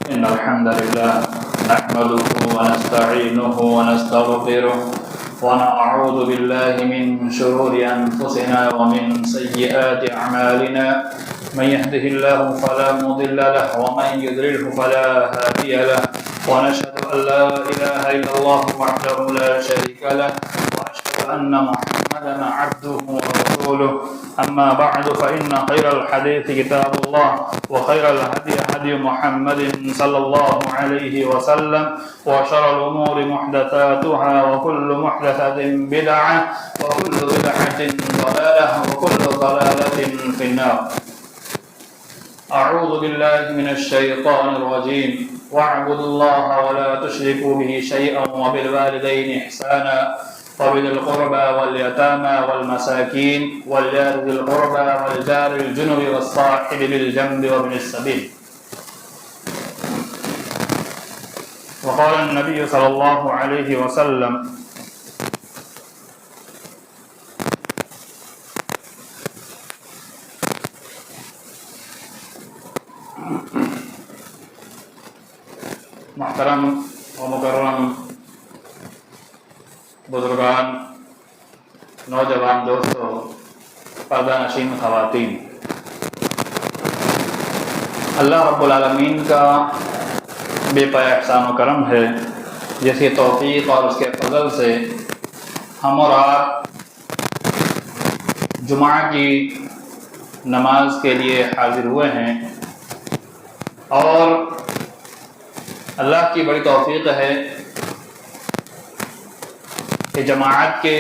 إن الحمد لله نحمده ونستعينه ونستغفره ونعوذ بالله من شرور أنفسنا ومن سيئات أعمالنا من يهده الله فلا مضل له ومن يضلله فلا هادي له ونشهد أن لا إله إلا الله وحده لا شريك له وأشهد أن محمدا عبده ورسوله أما بعد فإن خير الحديث كتاب الله وخير الهدي هدي محمد صلى الله عليه وسلم وشر الأمور محدثاتها وكل محدثة بدعة وكل بدعة ضلالة وكل ضلالة في النار. أعوذ بالله من الشيطان الرجيم واعبدوا الله ولا تشركوا به شيئا وبالوالدين إحسانا وبذي القربى واليتامى والمساكين والجار ذي القربى والجار الجنب والصاحب بالجنب وابن السبيل. وقال النبي صلى الله عليه وسلم محترم و مکرم بزرگان، نوجوان دوستو، پردہ نشین خواتین، اللہ رب العالمین کا بے پایا احسان و کرم ہے جس کی توفیق اور اس کے فضل سے ہم اور آپ جمعہ کی نماز کے لیے حاضر ہوئے ہیں، اور اللہ کی بڑی توفیق ہے کہ جماعت کے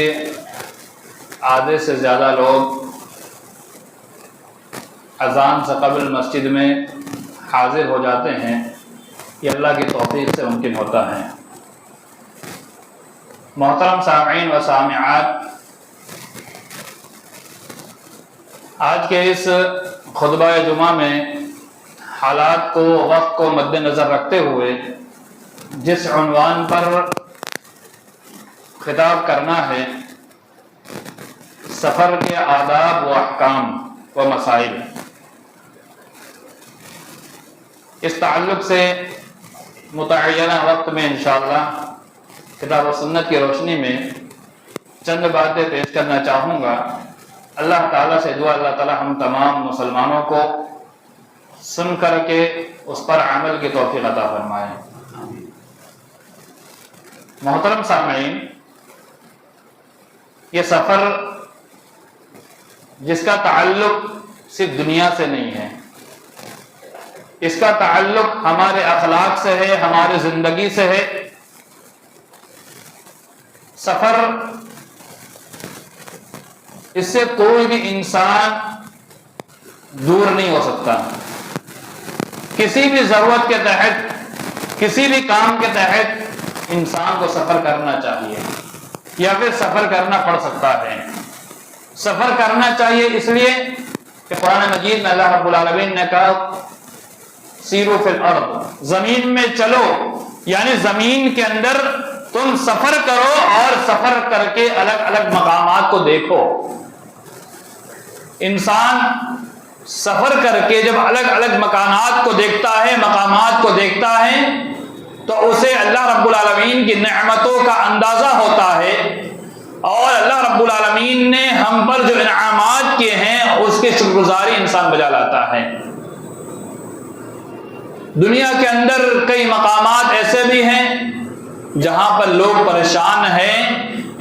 آدھے سے زیادہ لوگ اذان سے قبل مسجد میں حاضر ہو جاتے ہیں. یہ اللہ کی توفیق سے ممکن ہوتا ہے. محترم سامعین و سامعات، آج کے اس خطبہ جمعہ میں حالات کو، وقت کو مد نظر رکھتے ہوئے جس عنوان پر خطاب کرنا ہے، سفر کے آداب و احکام و مسائل، اس تعلق سے متعینہ وقت میں انشاءاللہ کتاب و سنت کی روشنی میں چند باتیں پیش کرنا چاہوں گا. اللہ تعالیٰ سے دعا، اللہ تعالیٰ ہم تمام مسلمانوں کو سن کر کے اس پر عمل کی توفیق عطا فرمائے. محترم سامعین، یہ سفر جس کا تعلق صرف دنیا سے نہیں ہے، اس کا تعلق ہمارے اخلاق سے ہے، ہماری زندگی سے ہے. سفر، اس سے کوئی بھی انسان دور نہیں ہو سکتا. کسی بھی ضرورت کے تحت، کسی بھی کام کے تحت انسان کو سفر کرنا چاہیے، یا پھر سفر کرنا پڑ سکتا ہے. سفر کرنا چاہیے اس لیے کہ قرآن مجید میں اللہ رب العالمین نے کہا سیرو فی الارض، زمین میں چلو، یعنی زمین کے اندر تم سفر کرو اور سفر کر کے الگ الگ مقامات کو دیکھو. انسان سفر کر کے جب الگ الگ مکانات کو دیکھتا ہے، مقامات کو دیکھتا ہے، تو اسے اللہ رب العالمین کی نعمتوں کا اندازہ ہوتا ہے، اور اللہ رب العالمین نے ہم پر جو انعامات کیے ہیں اس کی شکر گزاری انسان بجا لاتا ہے. دنیا کے اندر کئی مقامات ایسے بھی ہیں جہاں پر لوگ پریشان ہیں،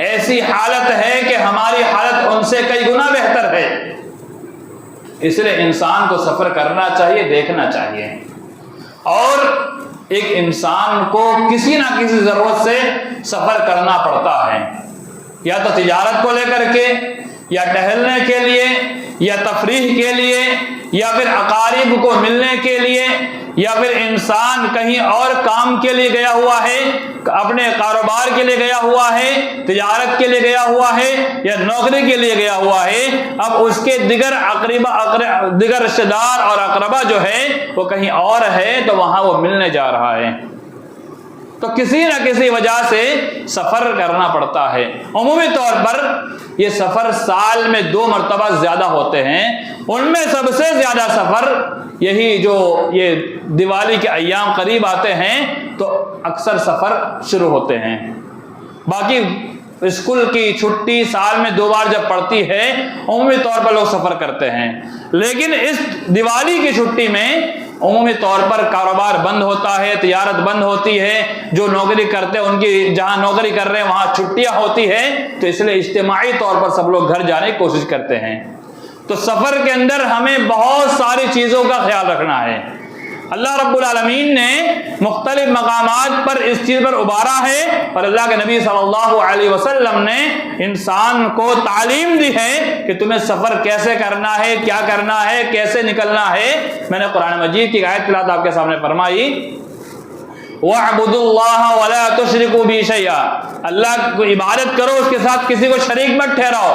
ایسی حالت ہے کہ ہماری حالت ان سے کئی گنا بہتر ہے. اس لیے انسان کو سفر کرنا چاہیے، دیکھنا چاہیے. اور ایک انسان کو کسی نہ کسی ضرورت سے سفر کرنا پڑتا ہے، یا تو تجارت کو لے کر کے، یا ٹہلنے کے لیے، یا تفریح کے لیے، یا پھر اقارب کو ملنے کے لیے، یا پھر انسان کہیں اور کام کے لیے گیا ہوا ہے، اپنے کاروبار کے لیے گیا ہوا ہے، تجارت کے لیے گیا ہوا ہے، یا نوکری کے لیے گیا ہوا ہے. اب اس کے دیگر رشتہ دار اور اقربا جو ہے وہ کہیں اور ہے، تو وہاں وہ ملنے جا رہا ہے. تو کسی نہ کسی وجہ سے سفر کرنا پڑتا ہے۔ عمومی طور پر یہ سفر سال میں 2 مرتبہ زیادہ ہوتے ہیں، ان میں سب سے زیادہ سفر یہی جو یہ دیوالی کے ایام قریب آتے ہیں تو اکثر سفر شروع ہوتے ہیں۔ باقی اسکول کی چھٹی سال میں 2 بار جب پڑتی ہے عمومی طور پر لوگ سفر کرتے ہیں، لیکن اس دیوالی کی چھٹی میں عمومی طور پر کاروبار بند ہوتا ہے، تجارت بند ہوتی ہے، جو نوکری کرتے ہیں ان کی جہاں نوکری کر رہے ہیں وہاں چھٹیاں ہوتی ہے، تو اس لیے اجتماعی طور پر سب لوگ گھر جانے کی کوشش کرتے ہیں۔ تو سفر کے اندر ہمیں بہت ساری چیزوں کا خیال رکھنا ہے۔ اللہ رب العالمین نے مختلف مقامات پر اس چیز پر ابھارا ہے، اور اللہ کے نبی صلی اللہ علیہ وسلم نے انسان کو تعلیم دی ہے کہ تمہیں سفر کیسے کرنا ہے، کیا کرنا ہے، کیسے نکلنا ہے۔ میں نے قرآن مجید کی آیت تلاوت آپ کے سامنے فرمائی، وَاعْبُدُوا اللَّهَ وَلَا تُشْرِكُوا بِهِ شَيْئًا، اللہ کو عبادت کرو، اس کے ساتھ کسی کو شریک مت ٹھہراؤ۔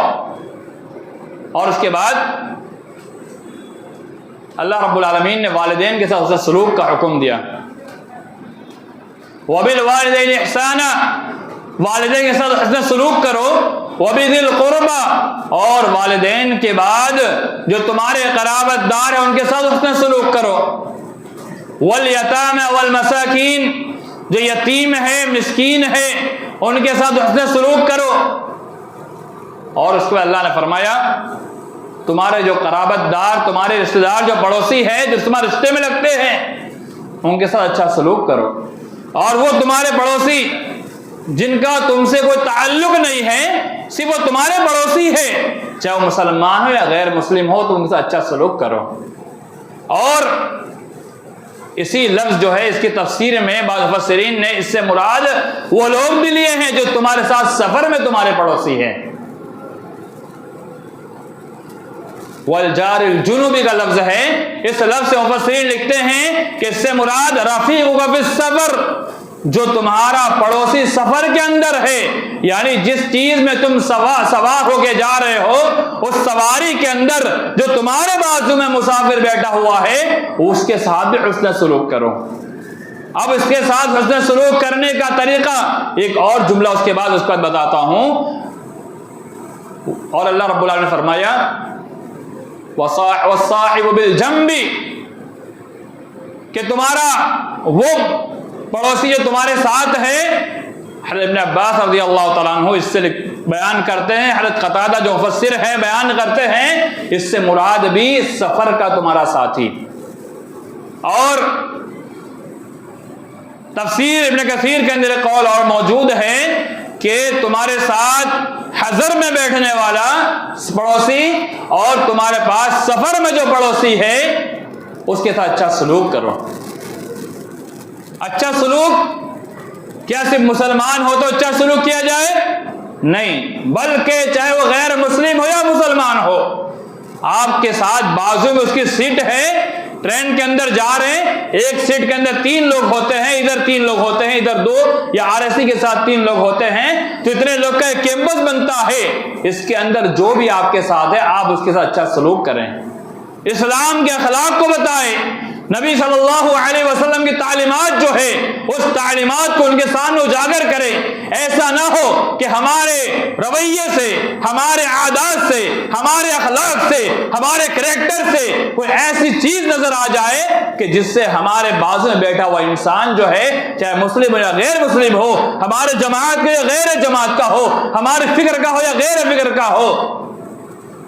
اور اس کے بعد اللہ رب العالمین نے والدین کے ساتھ سلوک کا حکم دیا، وَبِالْوَالِدَيْنِ إِحْسَانًا، والدین کے ساتھ حسن سلوک کرو، وَبِذِي الْقُرْبَى، اور والدین کے بعد جو تمہارے قرابت دار ہیں ان کے ساتھ حسن سلوک کرو، وَالْيَتَامَى وَالْمَسَاكِينَ، جو یتیم ہے مسکین ہے ان کے ساتھ حسن سلوک کرو۔ اور اس کو اللہ نے فرمایا تمہارے جو قرابت دار، تمہارے رشتہ دار، جو پڑوسی ہے، جو تمہارے رشتے میں لگتے ہیں ان کے ساتھ اچھا سلوک کرو، اور وہ تمہارے پڑوسی جن کا تم سے کوئی تعلق نہیں ہے، صرف وہ تمہارے پڑوسی ہے، چاہے وہ مسلمان ہو یا غیر مسلم ہو، تو ان کے ساتھ اچھا سلوک کرو۔ اور اسی لفظ جو ہے اس کی تفسیر میں بعض مفسرین نے اس سے مراد وہ لوگ بھی لیے ہیں جو تمہارے ساتھ سفر میں تمہارے پڑوسی ہیں۔ والجار الجنوبی کا لفظ ہے، اس لفظ سے مفسرین لکھتے ہیں کہ اس سے مراد رفیقک فی السفر، جو تمہارا پڑوسی سفر کے اندر ہے، یعنی جس چیز میں تم سوار ہو کے جا رہے ہو اس سواری کے اندر جو تمہارے بازو میں مسافر بیٹھا ہوا ہے اس کے ساتھ بھی حسن سلوک کرو۔ اب اس کے ساتھ حسن سلوک کرنے کا طریقہ ایک اور جملہ اس کے بعد اس پر بتاتا ہوں۔ اور اللہ رب العالمین نے فرمایا وَالصَّاحِبُ بِالْجَنْبِ، کہ تمہارا وہ پڑوسی جو تمہارے ساتھ ہے، حضرت ابن عباس رضی اللہ تعالیٰ عنہ اس سے بیان کرتے ہیں، حضرت قتادہ جو مفسر ہے بیان کرتے ہیں، اس سے مراد بھی سفر کا تمہارا ساتھی۔ اور تفسیر ابن کثیر کے اندر ایک قول اور موجود ہے کہ تمہارے ساتھ حضر میں بیٹھنے والا پڑوسی اور تمہارے پاس سفر میں جو پڑوسی ہے اس کے ساتھ اچھا سلوک کرو۔ اچھا سلوک کیا صرف مسلمان ہو تو اچھا سلوک کیا جائے؟ نہیں، بلکہ چاہے وہ غیر مسلم ہو یا مسلمان ہو، آپ کے ساتھ بازو میں اس کی سیٹ ہے، ٹرین کے اندر جا رہے ہیں، ایک سیٹ کے اندر 3 لوگ ہوتے ہیں، ادھر 3 لوگ ہوتے ہیں، ادھر 2 یا RSC کے ساتھ 3 لوگ ہوتے ہیں، تو اتنے لوگ کا ایک کیمپس بنتا ہے، اس کے اندر جو بھی آپ کے ساتھ ہے آپ اس کے ساتھ اچھا سلوک کریں، اسلام کے اخلاق کو بتائیں، نبی صلی اللہ علیہ وسلم کی تعلیمات جو ہے اس تعلیمات کو ان کے سامنے اجاگر کریں۔ ایسا نہ ہو کہ ہمارے رویے سے، ہمارے عادات سے، ہمارے اخلاق سے، ہمارے کریکٹر سے کوئی ایسی چیز نظر آ جائے کہ جس سے ہمارے بازو میں بیٹھا ہوا انسان جو ہے، چاہے مسلم ہو یا غیر مسلم ہو، ہمارے جماعت کا یا غیر جماعت کا ہو، ہمارے فکر کا ہو یا غیر فکر کا ہو،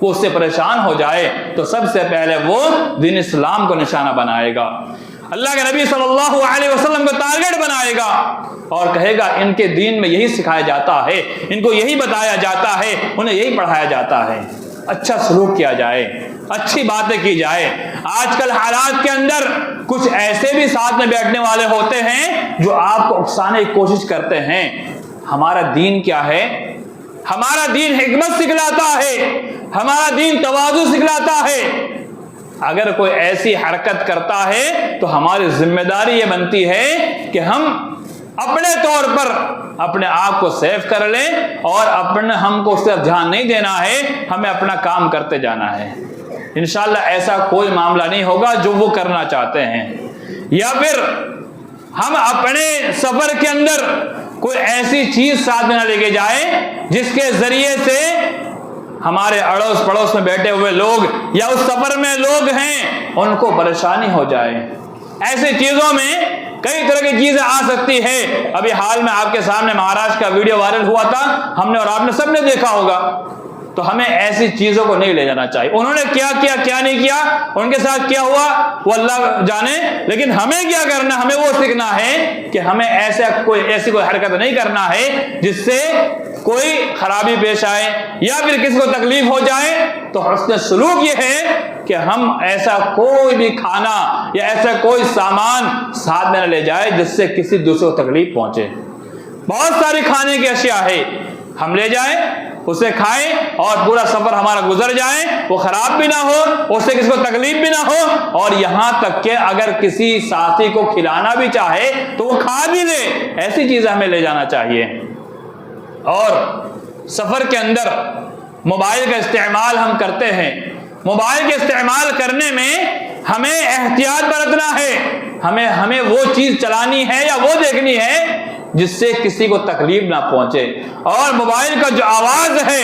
وہ اس سے پریشان ہو جائے تو سب سے پہلے وہ دین اسلام کو نشانہ بنائے گا، اللہ کے نبی صلی اللہ علیہ وسلم کو ٹارگٹ بنائے گا اور کہے گا ان کے دین میں یہی سکھایا جاتا ہے، ان کو یہی بتایا جاتا ہے، انہیں یہی پڑھایا جاتا ہے۔ اچھا سلوک کیا جائے، اچھی باتیں کی جائے۔ آج کل حالات کے اندر کچھ ایسے بھی ساتھ میں بیٹھنے والے ہوتے ہیں جو آپ کو اکسانے کی کوشش کرتے ہیں۔ ہمارا دین کیا ہے؟ ہمارا دین حکمت سکھلاتا ہے، ہمارا دین تواضع سکھلاتا ہے۔ اگر کوئی ایسی حرکت کرتا ہے تو ہماری ذمہ داری یہ بنتی ہے کہ ہم اپنے طور پر اپنے آپ کو سیف کر لیں اور ہم کو اس طرف دھیان نہیں دینا ہے، ہمیں اپنا کام کرتے جانا ہے۔ انشاءاللہ ایسا کوئی معاملہ نہیں ہوگا جو وہ کرنا چاہتے ہیں، یا پھر ہم اپنے سفر کے اندر کوئی ایسی چیز ساتھ میں نہ لے کے جائیں جس کے ذریعے سے ہمارے اڑوس پڑوس میں بیٹھے ہوئے لوگ یا اس سفر میں لوگ ہیں ان کو پریشانی ہو جائے۔ ایسی چیزوں میں کئی طرح کی چیزیں آ سکتی ہے۔ ابھی حال میں آپ کے سامنے مہاراشٹر کا ویڈیو وائرل ہوا تھا، ہم نے اور آپ نے سب نے دیکھا ہوگا۔ تو ہمیں ایسی چیزوں کو نہیں لے جانا چاہیے۔ انہوں نے کیا کیا کیا نہیں کیا، ان کے ساتھ کیا ہوا وہ اللہ جانے، لیکن ہمیں کیا کرنا، ہمیں وہ سیکھنا ہے کہ ہمیں ایسی کوئی حرکت نہیں کرنا ہے جس سے کوئی خرابی پیش آئے یا پھر کسی کو تکلیف ہو جائے۔ تو حسن سلوک یہ ہے کہ ہم ایسا کوئی بھی کھانا یا ایسا کوئی سامان ساتھ میں نہ لے جائے جس سے کسی دوسرے کو تکلیف پہنچے۔ بہت ساری کھانے کی اشیاء ہے، ہم لے جائیں، اسے کھائیں اور پورا سفر ہمارا گزر جائے، وہ خراب بھی نہ ہو، اس سے کسی کو تکلیف بھی نہ ہو، اور یہاں تک کہ اگر کسی ساتھی کو کھلانا بھی چاہے تو وہ کھا بھی لے۔ ایسی چیزیں ہمیں لے جانا چاہیے۔ اور سفر کے اندر موبائل کا استعمال ہم کرتے ہیں، موبائل کے استعمال کرنے میں ہمیں احتیاط برتنا ہے۔ ہمیں وہ چیز چلانی ہے یا وہ دیکھنی ہے جس سے کسی کو تکلیف نہ پہنچے، اور موبائل کا جو آواز ہے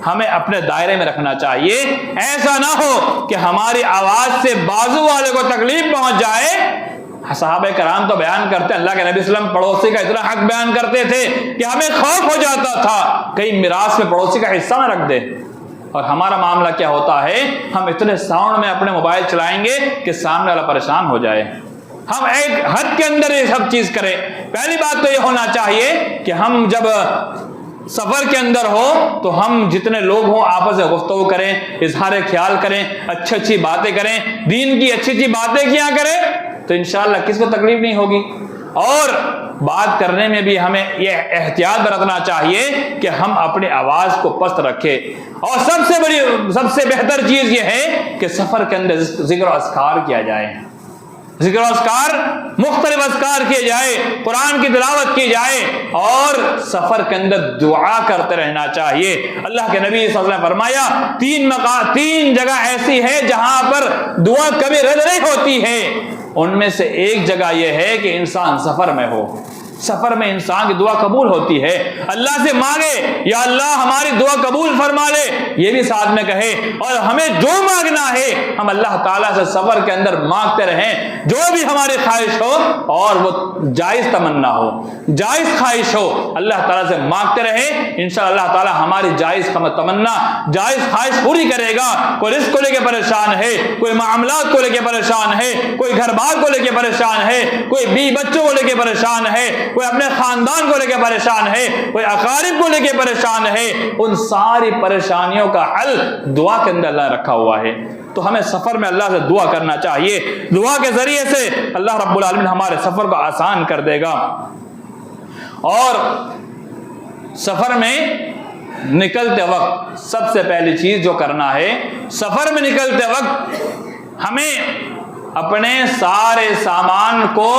ہمیں اپنے دائرے میں رکھنا چاہیے۔ ایسا نہ ہو کہ ہماری آواز سے بازو والے کو تکلیف پہنچ جائے۔ صحابہ کرام تو بیان کرتے ہیں، اللہ کے نبی صلی اللہ علیہ وسلم پڑوسی کا اتنا حق بیان کرتے تھے کہ ہمیں خوف ہو جاتا تھا کہیں میراث میں پڑوسی کا حصہ نہ رکھ دے۔ اور ہمارا معاملہ کیا ہوتا ہے، ہم اتنے ساؤنڈ میں اپنے موبائل چلائیں گے کہ سامنے والا پریشان ہو جائے۔ ہم ایک حد کے اندر یہ سب چیز کریں۔ پہلی بات تو یہ ہونا چاہیے کہ ہم جب سفر کے اندر ہو تو ہم جتنے لوگ ہوں آپس میں گفتگو کریں، اظہار خیال کریں، اچھی اچھی باتیں کریں، دین کی اچھی اچھی باتیں کیا کریں، تو انشاءاللہ کسی کو تکلیف نہیں ہوگی۔ اور بات کرنے میں بھی ہمیں یہ احتیاط برتنا چاہیے کہ ہم اپنی آواز کو پست رکھیں۔ اور سب سے بہتر چیز یہ ہے کہ سفر کے اندر ذکر و اذکار کیا جائے، ذکر و اذکار، مختلف اذکار کیے جائے، قرآن کی تلاوت کی جائے، اور سفر کے اندر دعا کرتے رہنا چاہیے۔ اللہ کے نبی صلی اللہ علیہ وسلم نے فرمایا 3 جگہ ایسی ہے جہاں پر دعا کبھی رد نہیں ہوتی ہے۔ ان میں سے ایک جگہ یہ ہے کہ انسان سفر میں ہو، سفر میں انسان کی دعا قبول ہوتی ہے۔ اللہ سے مانگے یا اللہ ہماری دعا قبول فرما لے، یہ بھی ساتھ میں کہے، اور ہمیں جو مانگنا ہے ہم اللہ تعالیٰ سے سفر کے اندر مانگتے رہیں، جو بھی ہماری خواہش ہو، اور وہ جائز تمنا ہو، جائز خواہش ہو، اللہ تعالیٰ سے مانگتے رہیں۔ انشاءاللہ اللہ تعالیٰ ہماری جائز تمنا، جائز خواہش پوری کرے گا۔ کوئی رزق کو لے کے پریشان ہے، کوئی معاملات کو لے کے پریشان ہے، کوئی گھر بار کو لے کے پریشان ہے، کوئی بیوی بچوں کو لے کے پریشان ہے، کوئی اپنے خاندان کو لے کے پریشان ہے، کوئی اقارب کو لے کے پریشان ہے، ان ساری پریشانیوں کا حل دعا کے اندر اللہ رکھا ہوا ہے۔ تو ہمیں سفر میں اللہ سے دعا کرنا چاہیے، دعا کے ذریعے سے اللہ رب العالمین ہمارے سفر کو آسان کر دے گا۔ اور سفر میں نکلتے وقت سب سے پہلی چیز جو کرنا ہے، سفر میں نکلتے وقت ہمیں اپنے سارے سامان کو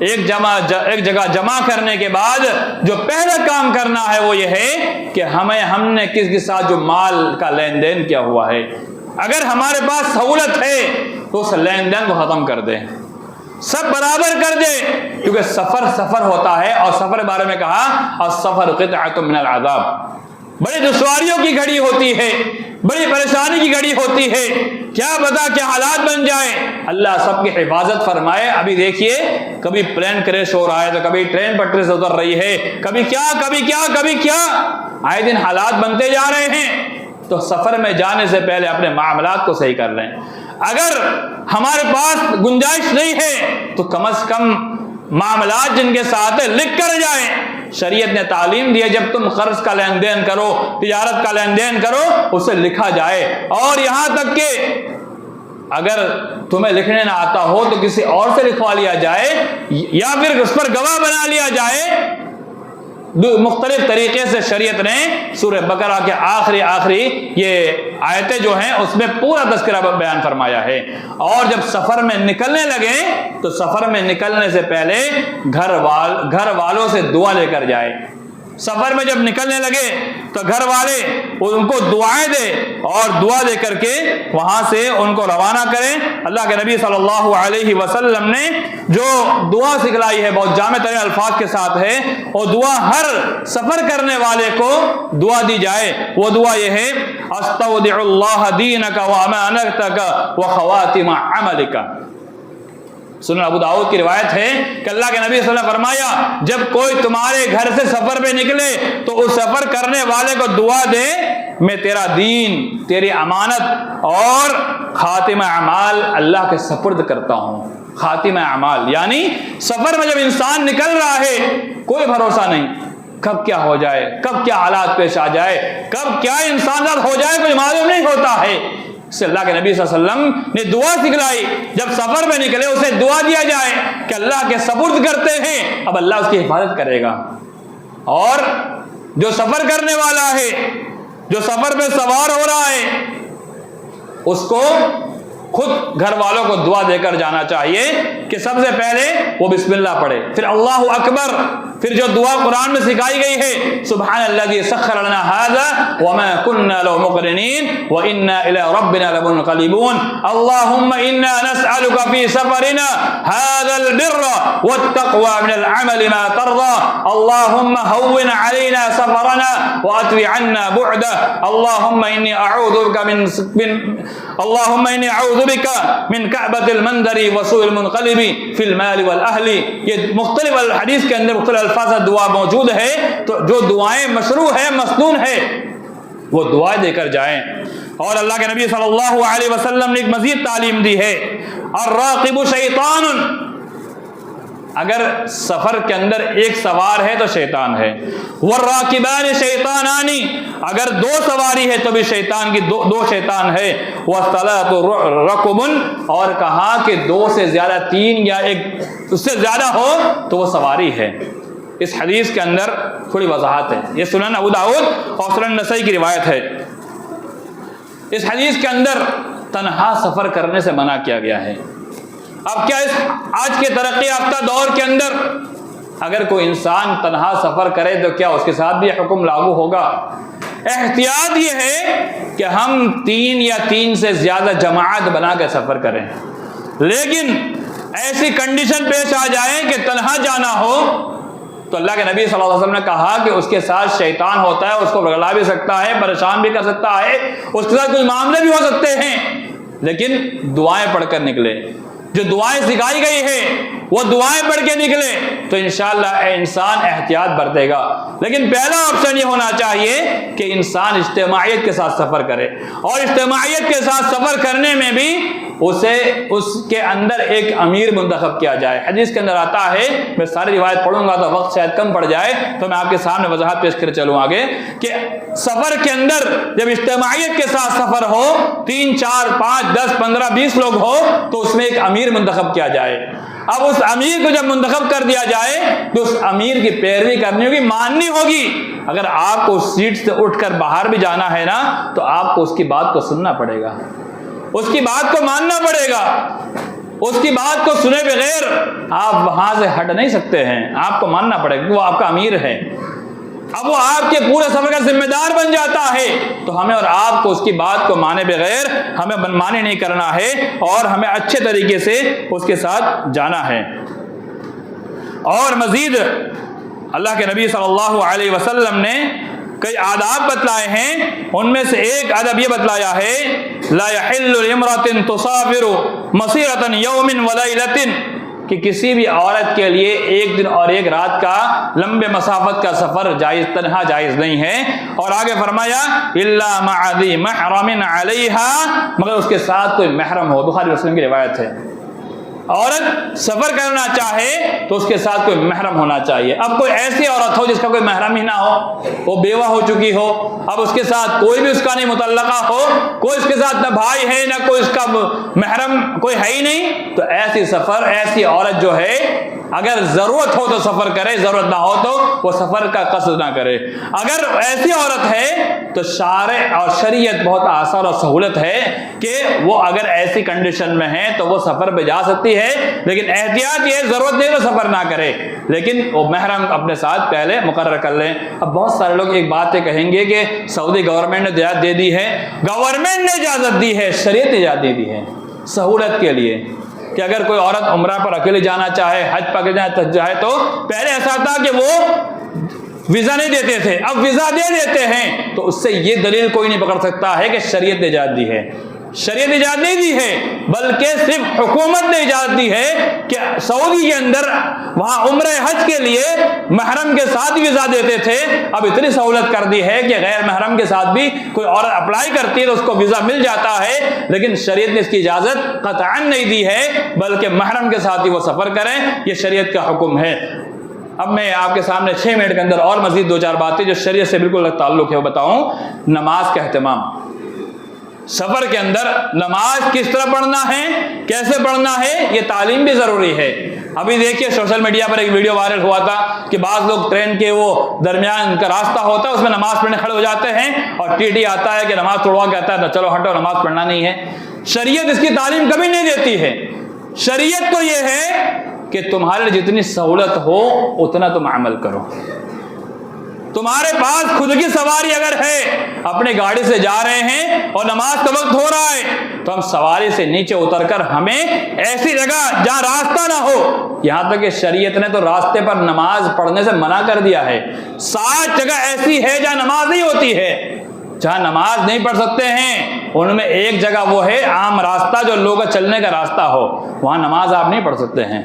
ایک جگہ جمع کرنے کے بعد جو پہلا کام کرنا ہے وہ یہ ہے کہ ہم نے کس کے ساتھ جو مال کا لین دین کیا ہوا ہے، اگر ہمارے پاس سہولت ہے تو اس لین دین کو ختم کر دیں، سب برابر کر دیں، کیونکہ سفر ہوتا ہے، اور سفر کے بارے میں کہا السفر قطعۃ من العذاب، بڑی دشواریوں کی گھڑی ہوتی ہے، بڑی پریشانی کی گھڑی ہوتی ہے، کیا پتا کیا حالات بن جائیں، اللہ سب کی حفاظت فرمائے۔ ابھی دیکھیے کبھی پلین کریش ہو رہا ہے تو کبھی ٹرین پٹری سے اتر رہی ہے، کبھی کیا آئے دن حالات بنتے جا رہے ہیں۔ تو سفر میں جانے سے پہلے اپنے معاملات کو صحیح کر لیں۔ اگر ہمارے پاس گنجائش نہیں ہے تو کم از کم معاملات جن کے ساتھ لکھ کر جائیں۔ شریعت نے تعلیم دی ہے جب تم قرض کا لین دین کرو، تجارت کا لین دین کرو، اسے لکھا جائے، اور یہاں تک کہ اگر تمہیں لکھنے نہ آتا ہو تو کسی اور سے لکھوا لیا جائے، یا پھر اس پر گواہ بنا لیا جائے۔ مختلف طریقے سے شریعت نے سورہ بقرہ کے آخری یہ آیتیں جو ہیں اس میں پورا تذکرہ بیان فرمایا ہے۔ اور جب سفر میں نکلنے لگے تو سفر میں نکلنے سے پہلے گھر والوں سے دعا لے کر جائے، سفر میں جب نکلنے لگے تو گھر والے ان کو دعائیں دے اور دعا دے کر کے وہاں سے ان کو روانہ کریں۔ اللہ کے نبی صلی اللہ علیہ وسلم نے جو دعا سکھلائی ہے بہت جامع ترین الفاظ کے ساتھ ہے، اور دعا ہر سفر کرنے والے کو دعا دی جائے۔ وہ دعا یہ ہے استودع اللہ دینک و امانتک و خواتم عملک۔ سنن ابو داؤد کی روایت ہے کہ اللہ کے نبی صلی اللہ علیہ وسلم نے فرمایا جب کوئی تمہارے گھر سے سفر پہ نکلے تو اس سفر کرنے والے کو دعا دے میں تیرا دین، تیری امانت اور خاتمہ اعمال اللہ کے سپرد کرتا ہوں۔ خاتمہ اعمال یعنی سفر میں جب انسان نکل رہا ہے کوئی بھروسہ نہیں، کب کیا ہو جائے، کب کیا حالات پیش آ جائے، کب کیا انسان ہو جائے کوئی معلوم نہیں ہوتا ہے۔ اس سے اللہ کے نبی صلی اللہ علیہ وسلم نے دعا سکھلائی، جب سفر میں نکلے اسے دعا دیا جائے کہ اللہ کے سپرد کرتے ہیں، اب اللہ اس کی حفاظت کرے گا۔ اور جو سفر کرنے والا ہے، جو سفر پہ سوار ہو رہا ہے، اس کو خود گھر والوں کو دعا دے کر جانا چاہیے کہ سب سے پہلے وہ بسم اللہ پڑھے، پھر اللہ اکبر، پھر جو دعا قرآن میں سکھائی گئی ہے سبحان الذی سخر لنا ھذا وما كنا له مقرنین وانا الى ربنا لمنقلبون اللهم انا نسألك في سفرنا هذا البر والتقوى من العمل ما ترضى اللهم هون علينا سفرنا واتوي عنا بعده اللهم اني اعوذ بك من كعبة المنذر وسوء المنقلب في المال والاهل۔ یہ مختلف الحدیث کے اندر مختلف الفاظ دعا موجود ہے، تو جو دعائیں مشروع ہے، مسنون ہے، وہ دعائیں دے کر جائیں۔ اور اللہ کے نبی صلی اللہ علیہ وسلم نے ایک مزید تعلیم دی ہے الراقب شیطان، اگر سفر کے اندر ایک سوار ہے تو شیطان ہے، والراکبان شیطانان، اگر دو سواری ہے تو بھی شیطان کی دو شیطان ہے، والثلاث رکب، اور کہا کہ دو سے زیادہ، تین یا ایک اس سے زیادہ ہو تو وہ سواری ہے۔ اس حدیث کے اندر تھوڑی وضاحت ہے، یہ سنن ابو داؤد اور سنن نسائی کی روایت ہے۔ اس حدیث کے اندر تنہا سفر کرنے سے منع کیا گیا ہے۔ اب کیا اس آج کے ترقی یافتہ دور کے اندر اگر کوئی انسان تنہا سفر کرے تو کیا اس کے ساتھ بھی یہ حکم لاگو ہوگا؟ احتیاط یہ ہے کہ ہم تین یا تین سے زیادہ جماعت بنا کے سفر کریں، لیکن ایسی کنڈیشن پیش آ جائے کہ تنہا جانا ہو تو اللہ کے نبی صلی اللہ علیہ وسلم نے کہا کہ اس کے ساتھ شیطان ہوتا ہے، اس کو بگلا بھی سکتا ہے، پریشان بھی کر سکتا ہے، اس کے ساتھ کوئی معاملے بھی ہو سکتے ہیں، لیکن دعائیں پڑھ کر نکلے، جو دعائیں سکھائی گئی ہے وہ دعائیں پڑھ کے نکلے تو انشاءاللہ انسان احتیاط برتے گا۔ لیکن پہلا آپشن یہ ہونا چاہیے کہ انسان اجتماعیت کے ساتھ سفر کرے، اور اجتماعیت کے ساتھ سفر کرنے میں بھی اسے اس کے اندر ایک امیر منتخب کیا جائے۔ حدیث کے اندر آتا ہے، میں ساری روایت پڑھوں گا تو وقت شاید کم پڑ جائے تو میں آپ کے سامنے وضاحت پیش کر چلوں آگے، کہ سفر کے اندر جب اجتماعیت کے ساتھ سفر ہو، 3 4 5 10 15 20 لوگ ہو تو اس میں ایک امیر منتخب کیا جائے۔ اب اس امیر کو جب منتخب کر دیا جائے تو اس امیر کی پیروی کرنی ہوگی، ماننی ہوگی۔ اگر آپ کو اس سیٹ سے اٹھ کر باہر بھی جانا ہے نا تو آپ کو اس کی بات کو سننا پڑے گا، اس کی بات کو ماننا پڑے گا، اس کی بات کو سنے بغیر آپ وہاں سے ہٹ نہیں سکتے ہیں، آپ کو ماننا پڑے گا، وہ آپ کا امیر ہے۔ اب وہ آپ کے پورے سفر کا ذمہ دار بن جاتا ہے تو ہمیں اور آپ کو اس کی بات کو مانے بغیر ہمیں منمانی نہیں کرنا ہے، اور ہمیں اچھے طریقے سے اس کے ساتھ جانا ہے۔ اور مزید اللہ کے نبی صلی اللہ علیہ وسلم نے کئی آداب بتلائے ہیں، ان میں سے ایک ادب یہ بتلایا ہے لا يحل لامرأة تسافر مسيرة يوم وليلة، کہ کسی بھی عورت کے لیے ایک دن اور ایک رات کا لمبے مسافت کا سفر جائز، تنہا جائز نہیں ہے۔ اور آگے فرمایا الا مع ذی محرم علیہا، مگر اس کے ساتھ کوئی محرم ہو، بخاری مسلم کی روایت ہے۔ عورت سفر کرنا چاہے تو اس کے ساتھ کوئی محرم ہونا چاہیے۔ اب کوئی ایسی عورت ہو جس کا کوئی محرم ہی نہ ہو، وہ بیوہ ہو چکی ہو، اب اس کے ساتھ کوئی بھی اس کا نہیں متعلقہ ہو، کوئی اس کے ساتھ نہ بھائی ہے نہ کوئی اس کا محرم کوئی ہے ہی نہیں، تو ایسی عورت جو ہے اگر ضرورت ہو تو سفر کرے، ضرورت نہ ہو تو وہ سفر کا قصد نہ کرے۔ اگر ایسی عورت ہے تو شارع اور شریعت بہت آسان اور سہولت ہے کہ وہ اگر ایسی کنڈیشن میں ہے تو وہ سفر پہ جا سکتی ہے، لیکن احتیاط یہ ضرورت نہیں تو سفر نہ کرے، لیکن وہ محرم اپنے ساتھ پہلے مقرر کر لیں۔ اب بہت سارے لوگ ایک بات یہ کہیں گے کہ سعودی گورنمنٹ نے اجازت دے دی ہے، گورنمنٹ نے اجازت دی ہے، شریعت نے اجازت دے دی ہے سہولت کے لیے کہ اگر کوئی عورت عمرہ پر اکیلے جانا چاہے، حج پر جانا چاہے، تو پہلے ایسا تھا کہ وہ ویزا نہیں دیتے تھے، اب ویزا دے دیتے ہیں، تو اس سے یہ دلیل کوئی نہیں پکڑ سکتا ہے کہ شریعت نے اجازت دی ہے۔ شریعت اجازت نہیں دی ہے، بلکہ صرف حکومت نے اجازت دی ہے کہ سعودی کے اندر وہاں عمرہ حج کے لیے محرم کے ساتھ ویزا دیتے تھے، اب اتنی سہولت کر دی ہے کہ غیر محرم کے ساتھ بھی کوئی عورت اپلائی کرتی ہے تو اس کو ویزا مل جاتا ہے، لیکن شریعت نے اس کی اجازت قطعاً نہیں دی ہے، بلکہ محرم کے ساتھ ہی وہ سفر کریں، یہ شریعت کا حکم ہے۔ اب میں آپ کے سامنے 6 منٹ کے اندر اور مزید 2-4 باتیں جو شریعت سے بالکل تعلق ہے وہ بتاؤں۔ نماز کا اہتمام، سفر کے اندر نماز کس طرح پڑھنا ہے، کیسے پڑھنا ہے، یہ تعلیم بھی ضروری ہے۔ ابھی دیکھیے سوشل میڈیا پر ایک ویڈیو وائرل ہوا تھا کہ بعض لوگ ٹرین کے وہ درمیان کا راستہ ہوتا ہے اس میں نماز پڑھنے کھڑے ہو جاتے ہیں اور ٹی ٹی آتا ہے کہ نماز توڑوا کہتا ہے چلو ہٹو نماز پڑھنا نہیں ہے۔ شریعت اس کی تعلیم کبھی نہیں دیتی ہے۔ شریعت تو یہ ہے کہ تمہارے جتنی سہولت ہو اتنا تم عمل کرو۔ تمہارے پاس خود کی سواری اگر ہے، اپنے گاڑی سے جا رہے ہیں اور نماز کا وقت ہو رہا ہے تو ہم سواری سے نیچے اتر کر ہمیں ایسی جگہ جہاں راستہ نہ ہو، یہاں تک کہ شریعت نے تو راستے پر نماز پڑھنے سے منع کر دیا ہے۔ 7 جگہ ایسی ہے جہاں نماز نہیں ہوتی ہے، جہاں نماز نہیں پڑھ سکتے ہیں، ان میں ایک جگہ وہ ہے عام راستہ جو لوگوں کا چلنے کا راستہ ہو، وہاں نماز آپ نہیں پڑھ سکتے ہیں۔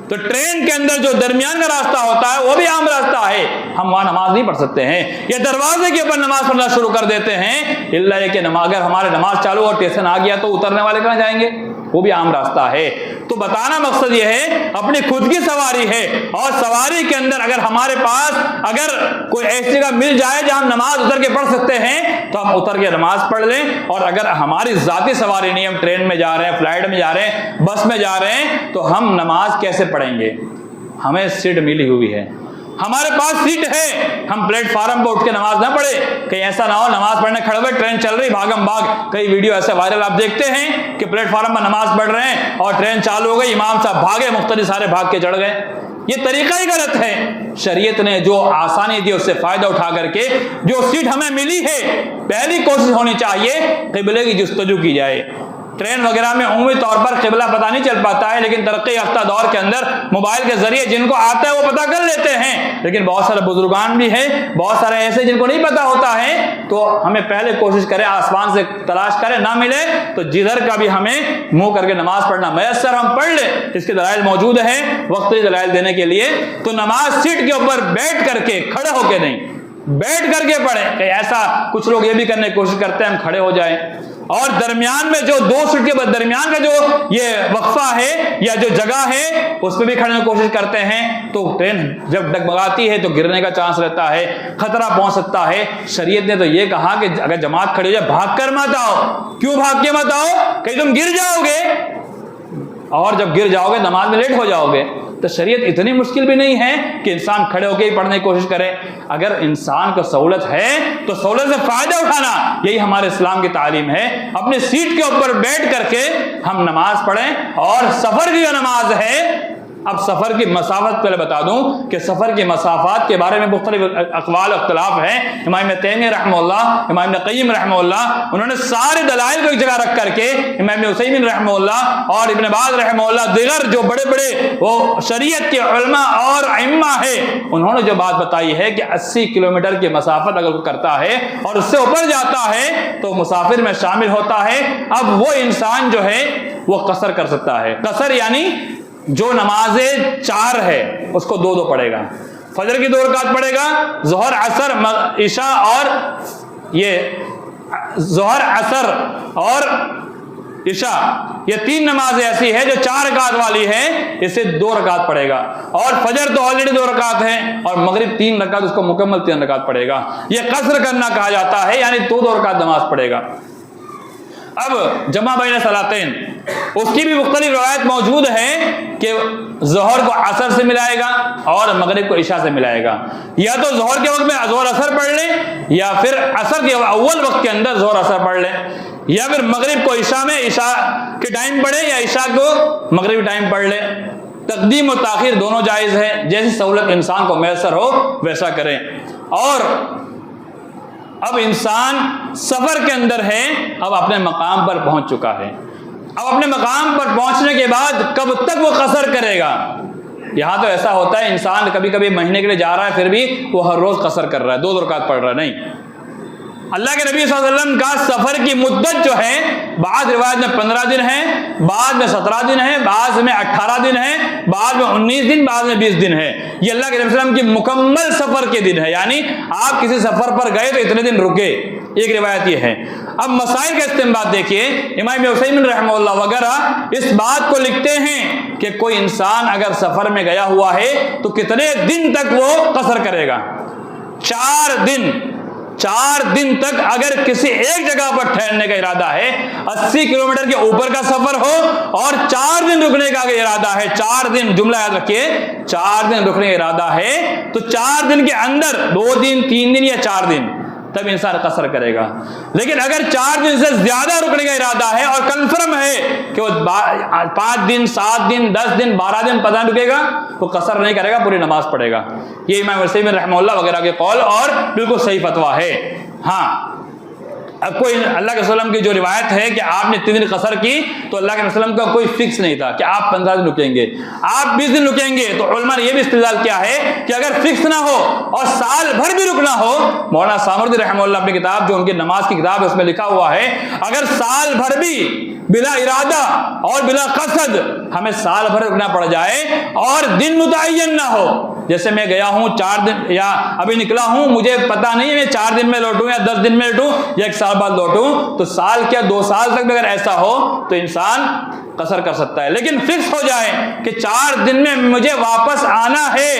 تو ٹرین کے اندر جو درمیان کا راستہ ہوتا ہے وہ بھی عام راستہ ہے، ہم وہاں نماز نہیں پڑھ سکتے ہیں۔ یہ دروازے کے اوپر نماز پڑھنا شروع کر دیتے ہیں، اللہ یہ کہ اگر ہمارے نماز چالو اور اسٹیشن آ گیا تو اترنے والے کہاں جائیں گے، وہ بھی عام راستہ ہے۔ تو بتانا مقصد یہ ہے اپنی خود کی سواری ہے، اور سواری کے اندر اگر ہمارے پاس اگر کوئی ایسی جگہ مل جائے جہاں ہم نماز اتر کے پڑھ سکتے ہیں تو ہم اتر کے نماز پڑھ لیں، اور اگر ہماری ذاتی سواری نہیں، ہم ٹرین میں جا رہے ہیں، فلائٹ میں جا رہے ہیں، بس میں جا رہے ہیں، تو ہم نماز کیسے پڑھیں گے؟ ہمیں سیٹ ملی ہوئی ہے، ہمارے پاس سیٹ ہے، ہم پلیٹ فارم پہ اٹھ کے نماز نہ پڑھے، کہیں ایسا نہ ہو نماز پڑھنے کھڑے ہوئے ٹرین چل رہی بھاگم بھاگ، کئی ویڈیو ایسے وائرل آپ دیکھتے ہیں کہ پلیٹ فارم پر نماز پڑھ رہے ہیں اور ٹرین چالو ہو گئی، امام صاحب بھاگے، مختلف سارے بھاگ کے چڑھ گئے۔ یہ طریقہ ہی غلط ہے۔ شریعت نے جو آسانی دی اس سے فائدہ اٹھا کر کے جو سیٹ ہمیں ملی ہے، پہلی کوشش ہونی چاہیے قبلے کی جستجو کی جائے۔ ٹرین وغیرہ میں عمومی طور پر قبلہ پتہ نہیں چل پاتا ہے، لیکن ترقی یافتہ دور کے اندر موبائل کے ذریعے جن کو آتا ہے وہ پتہ کر لیتے ہیں، لیکن بہت سارے بزرگان بھی ہیں، بہت سارے ایسے جن کو نہیں پتہ ہوتا ہے، تو ہمیں پہلے کوشش کریں آسمان سے تلاش کریں، نہ ملے تو جدھر کا بھی ہمیں منہ کر کے نماز پڑھنا میسر ہم پڑھ لیں۔ اس کے دلائل موجود ہیں، وقتی دلائل دینے کے لیے۔ تو نماز سیٹ کے اوپر بیٹھ کر کے، کھڑے ہو کے نہیں، بیٹھ کر کے پڑھیں۔ کہ ایسا کچھ لوگ یہ بھی کرنے کی کوشش کرتے ہیں ہم کھڑے ہو جائیں، اور درمیان میں جو 2 سیٹ کے درمیان کا جو یہ وقفہ ہے یا جو جگہ ہے اس پہ بھی کھڑنے کی کوشش کرتے ہیں، تو ٹرین جب ڈگمگاتی ہے تو گرنے کا چانس رہتا ہے، خطرہ پہنچ سکتا ہے۔ شریعت نے تو یہ کہا کہ اگر جماعت کھڑی ہو جائے بھاگ کر مت آؤ۔ کیوں بھاگ کے مت آؤ؟ کہ تم گر جاؤ گے، اور جب گر جاؤ گے نماز میں لیٹ ہو جاؤ گے۔ تو شریعت اتنی مشکل بھی نہیں ہے کہ انسان کھڑے ہو کے ہی پڑھنے کی کوشش کرے۔ اگر انسان کو سہولت ہے تو سہولت سے فائدہ اٹھانا، یہی ہمارے اسلام کی تعلیم ہے۔ اپنی سیٹ کے اوپر بیٹھ کر کے ہم نماز پڑھیں۔ اور سفر کی جو نماز ہے، اب سفر کی مسافت پہلے بتا دوں کہ سفر کی مسافات کے بارے میں مختلف اقوال اختلاف ہیں۔ امام ابن تیمیہ رحمہ اللہ، امام ابن قیم رحمہ اللہ، انہوں نے سارے دلائل کو ایک جگہ رکھ کر کے، امام ابن عثیمین رحمہ اللہ اور ابن باز رحمہ اللہ، دیگر جو بڑے بڑے وہ شریعت کے علماء اور ائمہ ہیں، انہوں نے جو بات بتائی ہے کہ 80 کلومیٹر کی مسافت اگر وہ کرتا ہے اور اس سے اوپر جاتا ہے تو مسافر میں شامل ہوتا ہے۔ اب وہ انسان جو ہے وہ قصر کر سکتا ہے۔ قصر یعنی جو نمازیں 4 ہے اس کو 2 پڑھے گا، فجر کی 2 رکعت پڑھے گا، ظہر عصر عشاء، اور یہ ظہر عصر اور عشاء، یہ 3 نمازیں ایسی ہے جو 4 رکعت والی ہے، اسے 2 رکعت پڑھے گا۔ اور فجر تو آلریڈی 2 رکعت ہے، اور مغرب 3 رکعت، اس کو مکمل 3 رکعت پڑھے گا۔ یہ قصر کرنا کہا جاتا ہے، یعنی 2 رکعت نماز پڑھے گا۔ اب جمع بین صلاتین اس کی بھی مختلف روایت موجود ہے کہ ظہر کو عصر سے ملائے گا اور مغرب کو عشاء سے ملائے گا، یا تو ظہر کے وقت میں ظہر اثر پڑھ لیں، یا پھر عصر کے اول وقت کے اندر ظہر اثر پڑھ لیں، یا پھر مغرب کو عشاء میں عشاء کے ٹائم پڑھیں یا عشاء کو مغربی ٹائم پڑھ لیں۔ تقدیم و تاخیر دونوں جائز ہے، جیسی سہولت انسان کو میسر ہو ویسا کریں۔ اور اب انسان سفر کے اندر ہے، اب اپنے مقام پر پہنچ چکا ہے، اب اپنے مقام پر پہنچنے کے بعد کب تک وہ قصر کرے گا؟ یہاں تو ایسا ہوتا ہے انسان کبھی کبھی مہینے کے لیے جا رہا ہے پھر بھی وہ ہر روز قصر کر رہا ہے، 2 رکعت پڑھ رہا ہے، نہیں۔ اللہ کے نبی صلی اللہ علیہ وسلم کا سفر کی مدت جو ہے بعض روایت میں 15 دن ہے، بعض میں 17 دن ہے، بعض میں 18 دن ہے، بعض میں 19 دن، بعض میں 20 دن ہے۔ یہ اللہ کے نبی صلی اللہ علیہ وسلم کی مکمل سفر کے دن ہے، یعنی آپ کسی سفر پر گئے تو اتنے دن رکے، ایک روایت یہ ہے۔ اب مسائل کا استنباط دیکھیے، امام ابن عثیمین رحمہ اللہ وغیرہ اس بات کو لکھتے ہیں کہ کوئی انسان اگر سفر میں گیا ہوا ہے تو کتنے دن تک وہ قصر کرے گا؟ 4 دن تک اگر کسی ایک جگہ پر ٹھہرنے کا ارادہ ہے، 80 کلومیٹر کے اوپر کا سفر ہو اور 4 دن رکنے کا ارادہ ہے، 4 دن، جملہ یاد رکھیے، 4 دن رکنے کا ارادہ ہے تو 4 دن کے اندر 2 دن 3 دن یا 4 دن تب انسان قصر کرے گا۔ لیکن اگر 4 دن سے زیادہ رکنے کا ارادہ ہے اور کنفرم ہے کہ وہ 5 دن 7 دن 10 دن 12 دن پتہ رکے گا، وہ قصر نہیں کرے گا، پوری نماز پڑھے گا۔ یہ امام عثیمین رحمہ اللہ وغیرہ کے قول اور بالکل صحیح فتویٰ ہے۔ ہاں، اب کوئی اللہ کے وسلم کی جو روایت ہے کہ آپ نے 3 دن قصر کی تو اللہ کے وسلم کا کوئی فکس نہیں تھا کہ آپ 15 دن رکیں گے، آپ 20 دن رکیں گے، تو علماء نے یہ بھی استدلال کیا ہے کہ اگر فکس نہ ہو اور سال بھر بھی رکنا ہو، مولانا سامردی رحمہ اللہ اپنی کتاب جو ان کی نماز کی کتاب ہے اس میں لکھا ہوا ہے، اگر سال بھر بھی بلا ارادہ اور بلا قصد ہمیں سال بھر رکنا پڑ جائے اور دن متعین نہ ہو، جیسے میں گیا ہوں 4 دن یا ابھی نکلا ہوں، مجھے پتا نہیں ہے میں 4 دن میں لوٹوں یا 10 دن میں لوٹوں یا 1 سال بعد لوٹوں، تو سال کیا 2 سال تک بھی اگر ایسا ہو تو انسان قصر کر سکتا ہے۔ لیکن فکس ہو جائے کہ 4 دن میں مجھے واپس آنا ہے،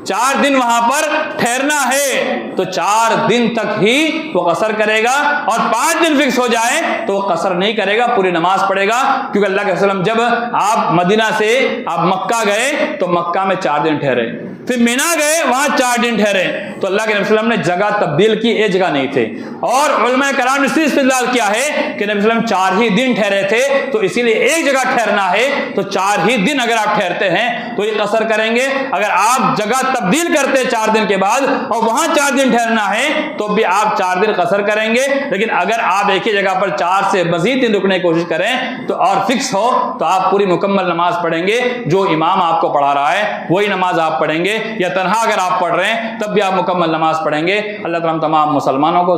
4 دن وہاں پر ٹھہرنا ہے، تو 4 دن تک ہی وہ قصر کرے گا، اور 5 دن فکس ہو جائے تو وہ قصر نہیں کرے گا، پوری نماز پڑھے گا، کیونکہ اللہ کے وسلم جب آپ مدینہ سے آپ مکہ گئے تو مکہ میں 4 دن ٹھہرے، پھر مینا گئے وہاں 4 دن ٹھہرے، تو اللہ کے نبی صلی اللہ علیہ وسلم نے جگہ تبدیل کی، ایک جگہ نہیں تھے۔ اور علماء کرام نے اس استدلال کیا ہے کہ نبی صلی اللہ علیہ وسلم 4 ہی دن ٹھہرے تھے، تو اسی لیے ایک جگہ ٹھہرنا ہے، تو 4 ہی دن اگر آپ ٹھہرتے ہیں تو یہ قصر کریں گے۔ اگر آپ جگہ تبدیل کرتے 4 دن کے بعد اور وہاں 4 دن ٹھہرنا ہے تو بھی آپ 4 دن قصر کریں گے، لیکن اگر آپ ایک ہی جگہ پر 4 سے مزید دن رکنے کی کوشش کریں تو اور فکس ہو تو آپ پوری مکمل نماز پڑھیں گے، جو امام آپ کو پڑھا رہا ہے وہی نماز آپ پڑھیں گے، یا تنہا اگر آپ پڑھ رہے ہیں تب بھی آپ مکمل نماز پڑھیں گے۔ اللہ تعالیٰ تمام مسلمانوں کو